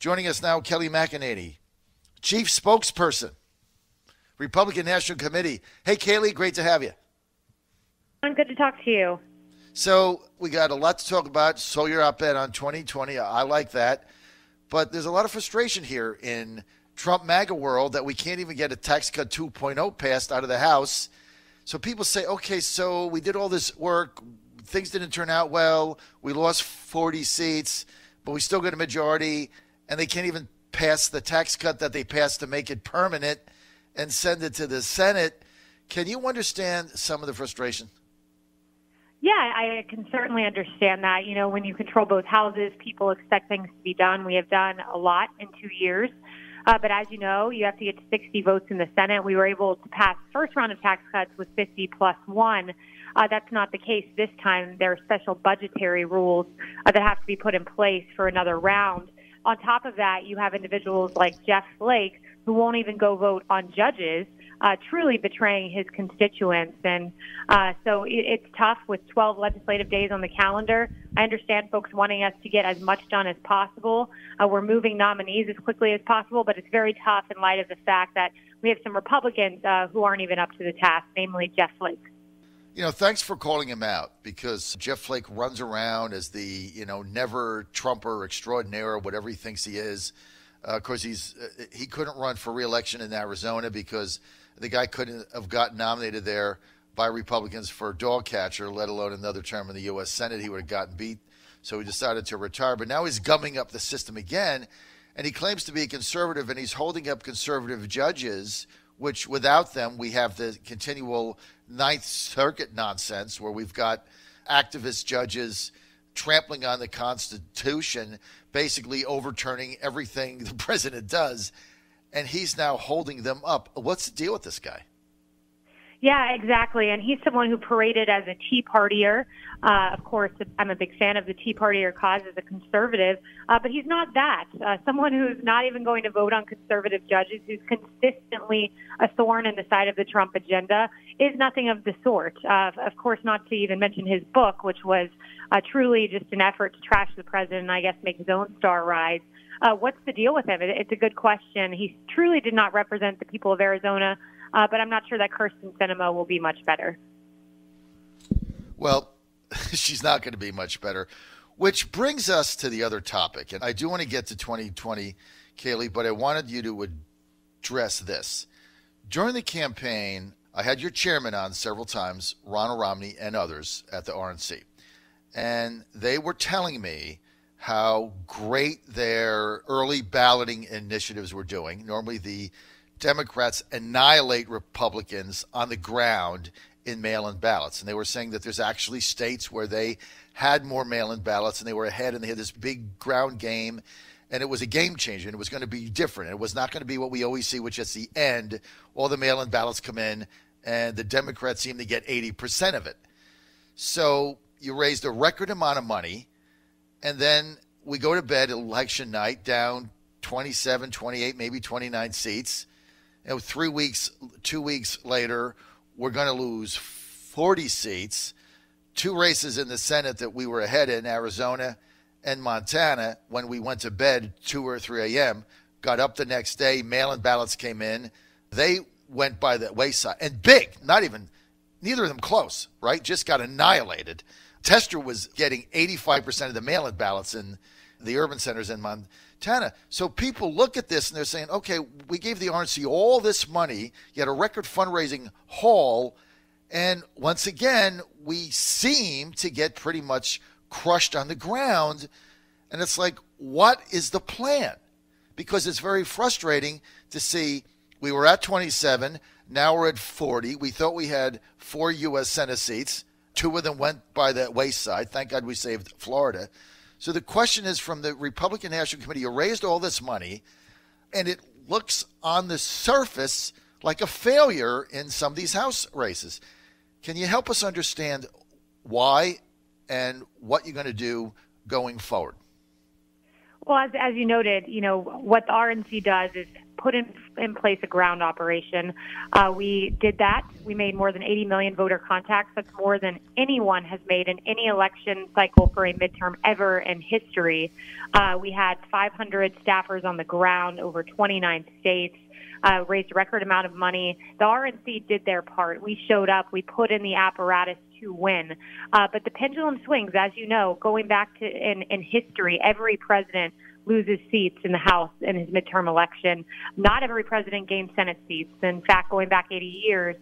Joining us now, Kayleigh McEnany, Chief Spokesperson, Republican National Committee. Hey, Kayleigh, great to have you. Good to talk to you. So we got a lot to talk about. So your op-ed on 2020. I like that. But there's a lot of frustration here in Trump MAGA world that we can't even get a tax cut 2.0 passed out of the House. So people say, okay, so we did all this work. Things didn't turn out well. We lost 40 seats, but we still got a majority. And they can't even pass the tax cut that they passed to make it permanent and send it to the Senate. Can you understand some of the frustration? Yeah, I can certainly understand that. You know, when you control both houses, people expect things to be done. We have done a lot in 2 years. But as you know, you have to get 60 votes in the Senate. We were able to pass the first round of tax cuts with 50 plus 1. That's not the case this time. There are special budgetary rules that have to be put in place for another round. On top of that, you have individuals like Jeff Flake who won't even go vote on judges, truly betraying his constituents. And so it's tough with 12 legislative days on the calendar. I understand folks wanting us to get as much done as possible. We're moving nominees as quickly as possible, but it's very tough in light of the fact that we have some Republicans who aren't even up to the task, namely Jeff Flake. You know, thanks for calling him out, because Jeff Flake runs around as the, never Trumper extraordinaire, whatever he thinks he is. Of course, he couldn't run for re-election in Arizona because the guy couldn't have gotten nominated there by Republicans for dog catcher, let alone another term in the U.S. Senate. He would have gotten beat, so he decided to retire. But now he's gumming up the system again, and he claims to be a conservative, and he's holding up conservative judges, which without them we have the continual Ninth Circuit nonsense where we've got activist judges trampling on the Constitution, basically overturning everything the president does, and he's now holding them up. What's the deal with this guy? Yeah, exactly. And he's someone who paraded as a Tea Partier. Of course, I'm a big fan of the Tea Partier cause as a conservative, but he's not that. Someone who's not even going to vote on conservative judges, who's consistently a thorn in the side of the Trump agenda, is nothing of the sort. Of course, not to even mention his book, which was truly just an effort to trash the president and I guess make his own star rise. What's the deal with him? It's a good question. He truly did not represent the people of Arizona, but I'm not sure that Kirsten Sinema will be much better. Well, she's not going to be much better, which brings us to the other topic. And I do want to get to 2020, Kayleigh, but I wanted you to address this. During the campaign, I had your chairman on several times, Ronald Romney and others at the RNC. And they were telling me how great their early balloting initiatives were doing. Normally the Democrats annihilate Republicans on the ground in mail-in ballots. And they were saying that there's actually states where they had more mail-in ballots and they were ahead and they had this big ground game. And it was a game changer, and it was going to be different. It was not going to be what we always see, which is the end, all the mail-in ballots come in, and the Democrats seem to get 80% of it. So you raised a record amount of money, and then we go to bed election night down 27, 28, maybe 29 seats. 2 weeks later, we're going to lose 40 seats, 2 races in the Senate that we were ahead in, Arizona and Montana, when we went to bed 2 or 3 a.m., got up the next day, mail-in ballots came in. They went by the wayside. And big, neither of them close, right? Just got annihilated. Tester was getting 85% of the mail-in ballots in the urban centers in Montana. So people look at this and they're saying, okay, we gave the RNC all this money, you had a record fundraising haul, and once again, we seem to get pretty much crushed on the ground. And it's like, what is the plan? Because it's very frustrating to see we were at 27, now we're at 40. We thought we had 4 U.S. Senate seats. 2 of them went by the wayside. Thank God we saved Florida. So the question is, from the Republican National Committee, you raised all this money, and it looks on the surface like a failure in some of these House races. Can you help us understand why and what you're going to do going forward? Well, as you noted, what the RNC does is put in place a ground operation. We did that. We made more than 80 million voter contacts. That's more than anyone has made in any election cycle for a midterm ever in history. We had 500 staffers on the ground over 29 states. Raised a record amount of money. The RNC did their part. We showed up. We put in the apparatus to win. But the pendulum swings, as you know, going back to in history, every president loses seats in the House in his midterm election. Not every president gains Senate seats. In fact, going back 80 years,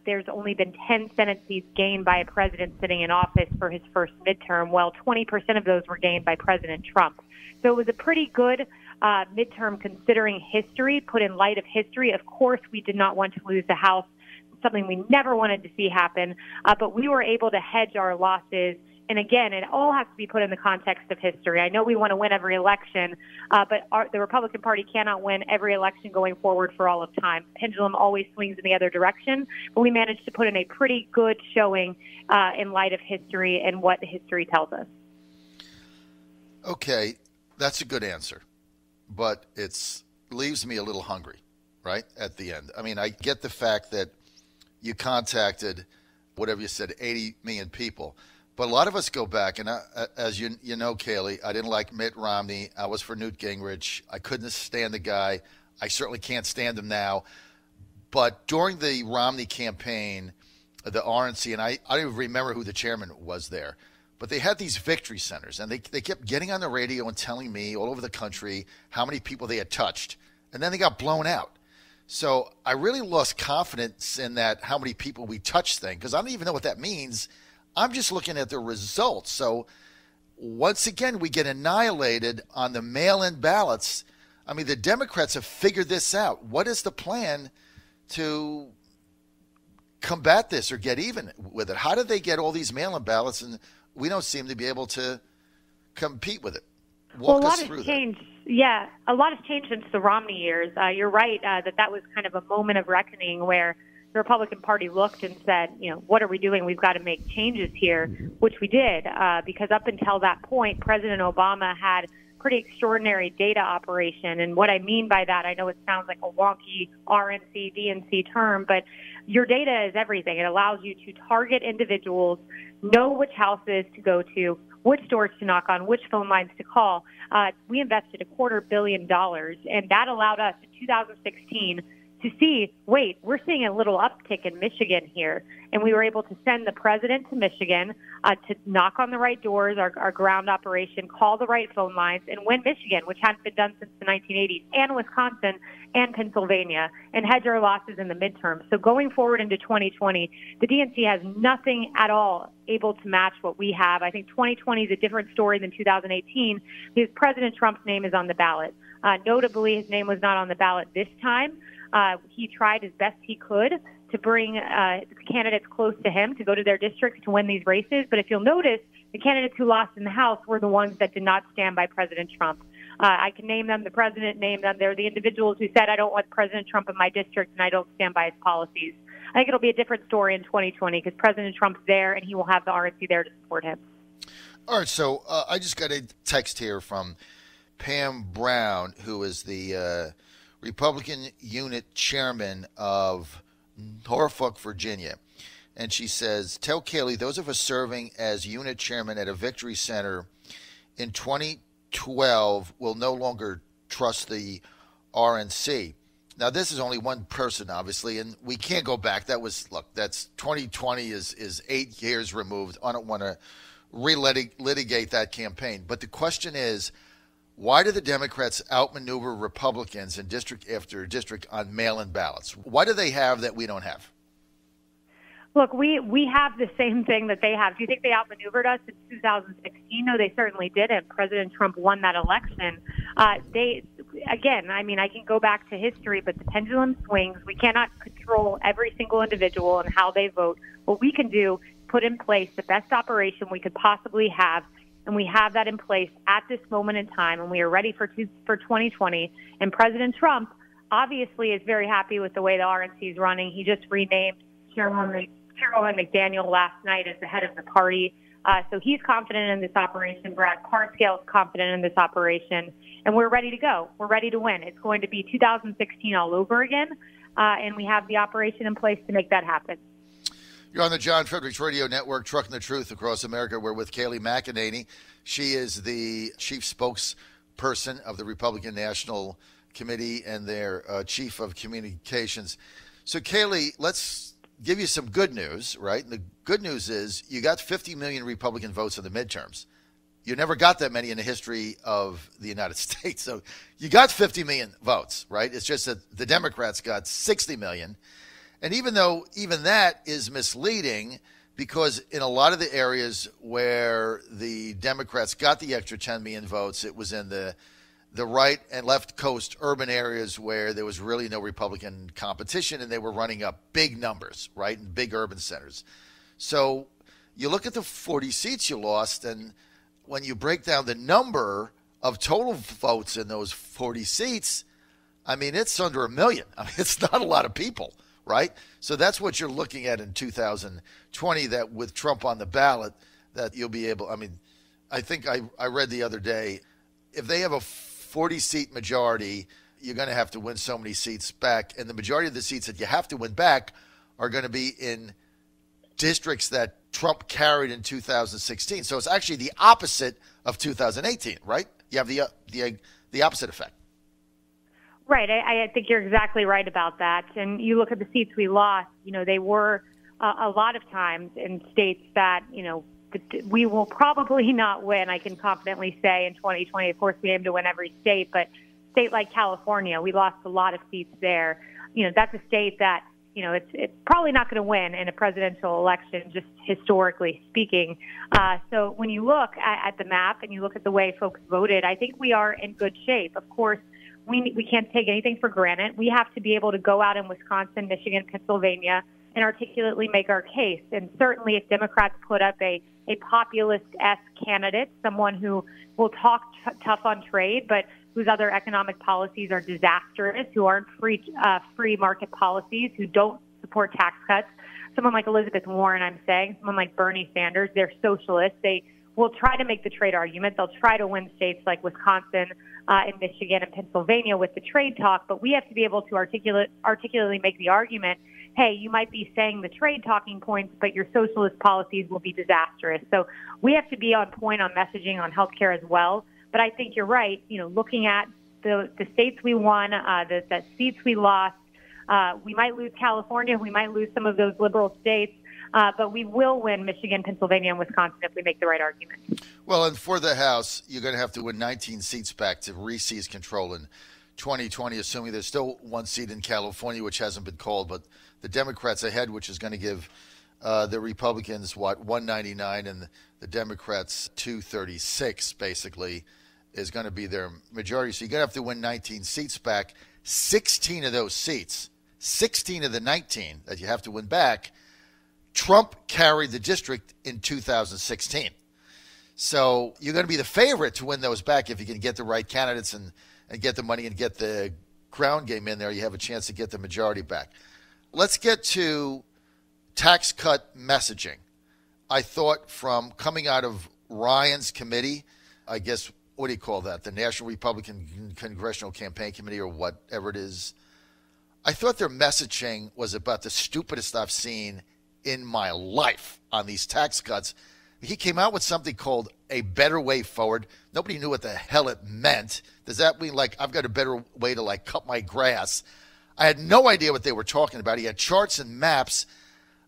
there's only been 10 Senate seats gained by a president sitting in office for his first midterm. Well, 20% of those were gained by President Trump. So it was a pretty good midterm considering history, put in light of history. Of course, we did not want to lose the House, something we never wanted to see happen, but we were able to hedge our losses. And again, it all has to be put in the context of history. I know we want to win every election, but the Republican Party cannot win every election going forward for all of time. Pendulum always swings in the other direction, but we managed to put in a pretty good showing in light of history and what history tells us. Okay, that's a good answer, but it leaves me a little hungry, right, at the end. I mean, I get the fact that you contacted, whatever you said, 80 million people. But a lot of us go back, and as you know, Kayleigh, I didn't like Mitt Romney. I was for Newt Gingrich. I couldn't stand the guy. I certainly can't stand him now. But during the Romney campaign, the RNC, and I don't even remember who the chairman was there, but they had these victory centers, and they kept getting on the radio and telling me all over the country how many people they had touched, and then they got blown out. So I really lost confidence in that how many people we touched thing, because I don't even know what that means. I'm just looking at the results. So once again, we get annihilated on the mail-in ballots. I mean, the Democrats have figured this out. What is the plan to combat this or get even with it? How did they get all these mail-in ballots and we don't seem to be able to compete with it? Walk us through that. Yeah, a lot has changed since the Romney years. You're right that was kind of a moment of reckoning where the Republican Party looked and said, what are we doing? We've got to make changes here, which we did, because up until that point, President Obama had pretty extraordinary data operation. And what I mean by that, I know it sounds like a wonky RNC, DNC term, but your data is everything. It allows you to target individuals, know which houses to go to, which doors to knock on, which phone lines to call. We invested $250 million, and that allowed us in 2016 to see, wait, we're seeing a little uptick in Michigan here. And we were able to send the president to Michigan to knock on the right doors, our ground operation, call the right phone lines, and win Michigan, which hadn't been done since the 1980s, and Wisconsin and Pennsylvania, and hedge our losses in the midterm. So going forward into 2020, the DNC has nothing at all able to match what we have. I think 2020 is a different story than 2018 because President Trump's name is on the ballot. Notably, his name was not on the ballot this time. He tried as best he could to bring candidates close to him to go to their districts to win these races. But if you'll notice, the candidates who lost in the House were the ones that did not stand by President Trump. I can name them. The president named them. They're the individuals who said, I don't want President Trump in my district and I don't stand by his policies. I think it'll be a different story in 2020 because President Trump's there and he will have the RNC there to support him. All right, so I just got a text here from Pam Brown, who is the Republican unit chairman of Norfolk, Virginia. And she says, tell Kayleigh, those of us serving as unit chairman at a victory center in 2012 will no longer trust the RNC. Now, this is only one person, obviously, and we can't go back. That's 2020 is 8 years removed. I don't want to relitigate that campaign. But the question is, why do the Democrats outmaneuver Republicans in district after district on mail-in ballots? What do they have that we don't have? Look, we have the same thing that they have. Do you think they outmaneuvered us in 2016? No, they certainly didn't. President Trump won that election. I can go back to history, but the pendulum swings. We cannot control every single individual and how they vote. What we can do is put in place the best operation we could possibly have, and we have that in place at this moment in time, and we are ready for 2020. And President Trump obviously is very happy with the way the RNC is running. He just renamed Chairwoman McDaniel last night as the head of the party. So he's confident in this operation. Brad Parscale is confident in this operation. And we're ready to go. We're ready to win. It's going to be 2016 all over again. And we have the operation in place to make that happen. You're on the John Fredericks Radio Network, Trucking the Truth Across America. We're with Kayleigh McEnany. She is the chief spokesperson of the Republican National Committee and their chief of communications. So, Kayleigh, let's give you some good news, right? And the good news is you got 50 million Republican votes in the midterms. You never got that many in the history of the United States. So you got 50 million votes, right? It's just that the Democrats got 60 million. And even though even that is misleading, because in a lot of the areas where the Democrats got the extra 10 million votes, it was in the right and left coast urban areas where there was really no Republican competition, and they were running up big numbers, right, in big urban centers. So you look at the 40 seats you lost, and when you break down the number of total votes in those 40 seats, I mean, it's under a million. I mean, it's not a lot of people, right? So that's what you're looking at in 2020, that with Trump on the ballot, that you'll be able, I mean, I think I read the other day, if they have a 40-seat majority, you're going to have to win so many seats back. And the majority of the seats that you have to win back are going to be in districts that Trump carried in 2016. So it's actually the opposite of 2018, right? You have the opposite effect. Right. I think you're exactly right about that. And you look at the seats we lost, you know, they were a lot of times in states that, you know, we will probably not win, I can confidently say, in 2020. Of course, we aim to win every state, but a state like California, we lost a lot of seats there. You know, that's a state that, you know, it's probably not going to win in a presidential election, just historically speaking. So when you look at the map and you look at the way folks voted, I think we are in good shape. Of course, we can't take anything for granted. We have to be able to go out in Wisconsin, Michigan, Pennsylvania, and articulately make our case. And certainly if Democrats put up a populist-esque candidate, someone who will talk tough on trade, but whose other economic policies are disastrous, who aren't free market policies, who don't support tax cuts. Someone like Elizabeth Warren, I'm saying, someone like Bernie Sanders, they're socialists. They will try to make the trade argument. They'll try to win states like Wisconsin and Michigan and Pennsylvania with the trade talk, but we have to be able to articulately make the argument, hey, you might be saying the trade talking points, but your socialist policies will be disastrous. So we have to be on point on messaging on healthcare as well. But I think you're right. You know, looking at the states we won, the seats we lost, we might lose California, we might lose some of those liberal states, but we will win Michigan, Pennsylvania, and Wisconsin if we make the right argument. Well, and for the House, you're going to have to win 19 seats back to re-seize control in 2020, assuming there's still one seat in California, which hasn't been called, but the Democrats ahead, which is going to give the Republicans, 199, and the Democrats 236, basically, is going to be their majority. So you're going to have to win 19 seats back. 16 of those seats, 16 of the 19 that you have to win back, Trump carried the district in 2016. So you're going to be the favorite to win those back if you can get the right candidates and get the money and get the ground game in there. You have a chance to get the majority back. Let's get to tax cut messaging. I thought from coming out of Ryan's committee, I guess, what do you call that? The National Republican Congressional Campaign Committee or whatever it is. I thought their messaging was about the stupidest I've seen in my life on these tax cuts. He came out with something called a better way forward. Nobody knew what the hell it meant. Does that mean like I've got a better way to like cut my grass? I had no idea what they were talking about. He had charts and maps.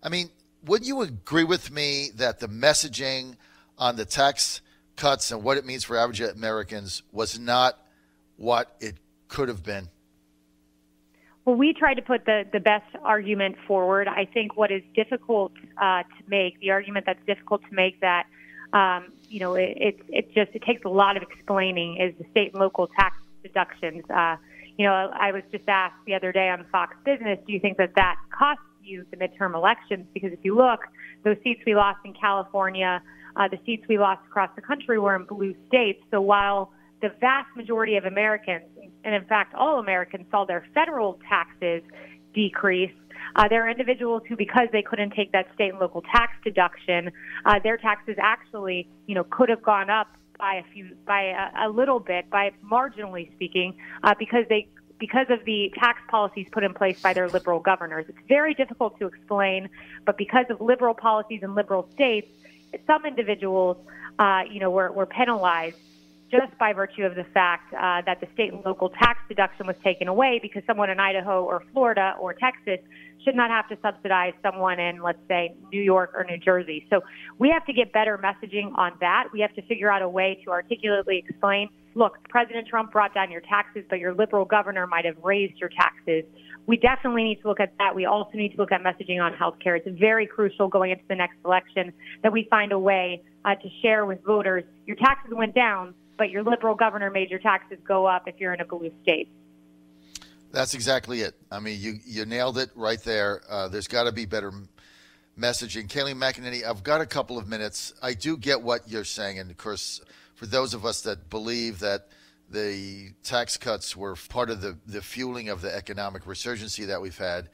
I mean, would you agree with me that the messaging on the tax cuts and what it means for average Americans was not what it could have been? Well, we tried to put the best argument forward. I think what is difficult to make, the argument that's difficult to make that, it takes a lot of explaining is the state and local tax deductions. I was just asked the other day on Fox Business, do you think that costs you the midterm elections? Because if you look, those seats we lost in California, the seats we lost across the country were in blue states. So while the vast majority of Americans, and in fact all Americans, saw their federal taxes decrease, There are individuals who, because they couldn't take that state and local tax deduction, their taxes actually, could have gone up by a little bit, by marginally speaking, because of the tax policies put in place by their liberal governors. It's very difficult to explain, but because of liberal policies in liberal states, some individuals, were penalized just by virtue of the fact that the state and local tax deduction was taken away, because someone in Idaho or Florida or Texas should not have to subsidize someone in, let's say, New York or New Jersey. So we have to get better messaging on that. We have to figure out a way to articulately explain, look, President Trump brought down your taxes, but your liberal governor might have raised your taxes. We definitely need to look at that. We also need to look at messaging on health care. It's very crucial going into the next election that we find a way to share with voters, your taxes went down, but your liberal governor made your taxes go up if you're in a blue state. That's exactly it. I mean, you nailed it right there. There's got to be better messaging. Kayleigh McEnany, I've got a couple of minutes. I do get what you're saying. And, of course, for those of us that believe that the tax cuts were part of the fueling of the economic resurgency that we've had,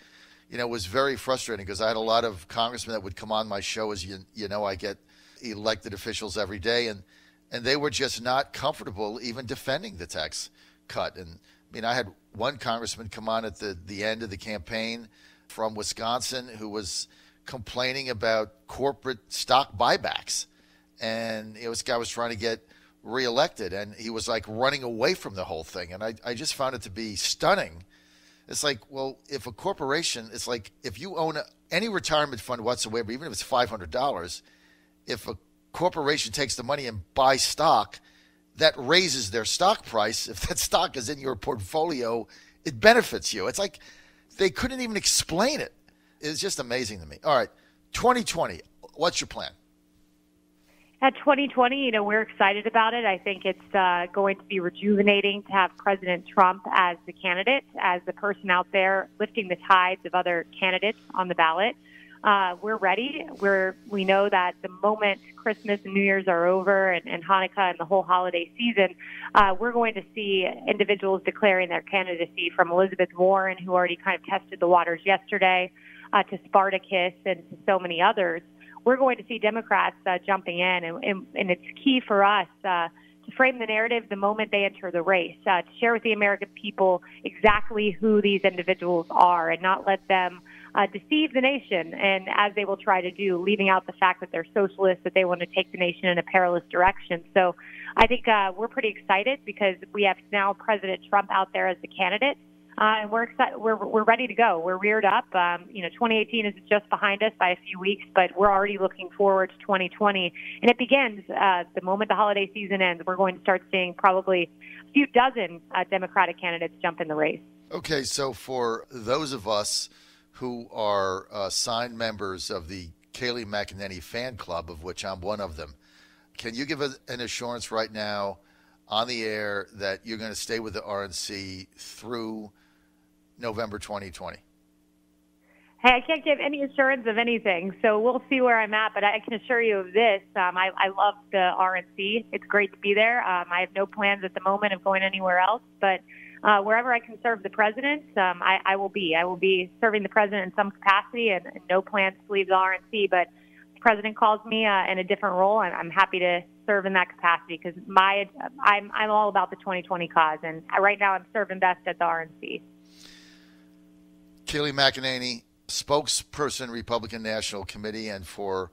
it was very frustrating because I had a lot of congressmen that would come on my show. As you know, I get elected officials every day, and they were just not comfortable even defending the tax cut. And I had one congressman come on at the end of the campaign from Wisconsin who was complaining about corporate stock buybacks. And this guy was trying to get reelected, and he was like running away from the whole thing. And I just found it to be stunning. It's like, well, if a corporation, it's like if you own any retirement fund whatsoever, even if it's $500, if a corporation takes the money and buys stock, that raises their stock price. If that stock is in your portfolio, it benefits you. It's like they couldn't even explain it. It's just amazing to me. All right, 2020, what's your plan? At 2020, we're excited about it. I think it's going to be rejuvenating to have President Trump as the candidate, as the person out there lifting the tides of other candidates on the ballot. We're ready. We know that the moment Christmas and New Year's are over and Hanukkah and the whole holiday season, we're going to see individuals declaring their candidacy, from Elizabeth Warren, who already kind of tested the waters yesterday, to Spartacus and to so many others. We're going to see Democrats jumping in, and it's key for us to frame the narrative the moment they enter the race, to share with the American people exactly who these individuals are and not let them deceive the nation, and as they will try to do, leaving out the fact that they're socialists, that they want to take the nation in a perilous direction. So I think we're pretty excited because we have now President Trump out there as the candidate. And we're excited. We're ready to go. We're reared up. 2018 is just behind us by a few weeks, but we're already looking forward to 2020. And it begins the moment the holiday season ends. We're going to start seeing probably a few dozen Democratic candidates jump in the race. Okay, so for those of us who are signed members of the Kayleigh McEnany fan club, of which I'm one of them, can you give us an assurance right now on the air that you're going to stay with the RNC through November 2020? Hey, I can't give any assurance of anything, so we'll see where I'm at, but I can assure you of this. I love the RNC. It's great to be there. I have no plans at the moment of going anywhere else, but wherever I can serve the president, I will be. I will be serving the president in some capacity, and no plans to leave the RNC, but the president calls me in a different role, and I'm happy to serve in that capacity because I'm all about the 2020 cause, and right now I'm serving best at the RNC. Kayleigh McEnany, spokesperson, Republican National Committee, and for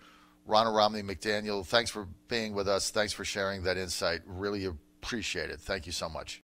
Ronald Romney McDaniel, thanks for being with us. Thanks for sharing that insight. Really appreciate it. Thank you so much.